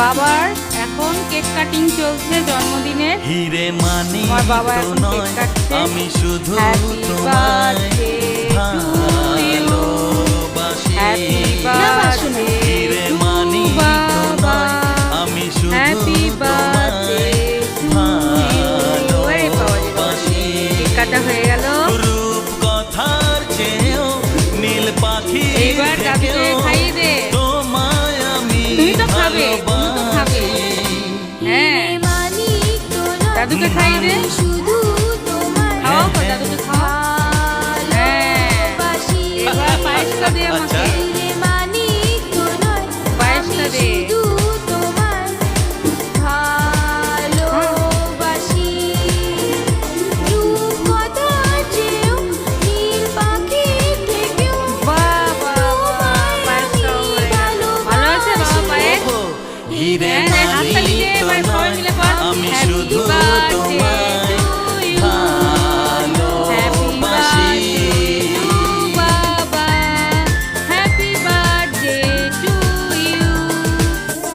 বাবার এখন cake cutting চলছে জন্মদিনের। হিরে মানি আমার বাবা এখন কেক কাটছে। আমি শুধু হ্যাপি বার্থডে ভালোবাসি। হ্যাপি বার্থডে হিরে মানি বাবা আমি শুধু হ্যাপি বার্থডে ভালোবাসি। কেক কাটা হয়ে গেল। রূপ কথার চেয়েও নীল পাখি এইবার দাদুকে খাইয়ে দে। তোমায় আমি তুমি তো খাবে, তুমি তো খাবে। হ্যাঁ দাদুকে খাইয়ে দে। খাওয়াও তো দাদুকে খাওয়াও। হ্যাঁ এবার পায়েসটা দে আমাকে। পায়েসটা দে। হিরে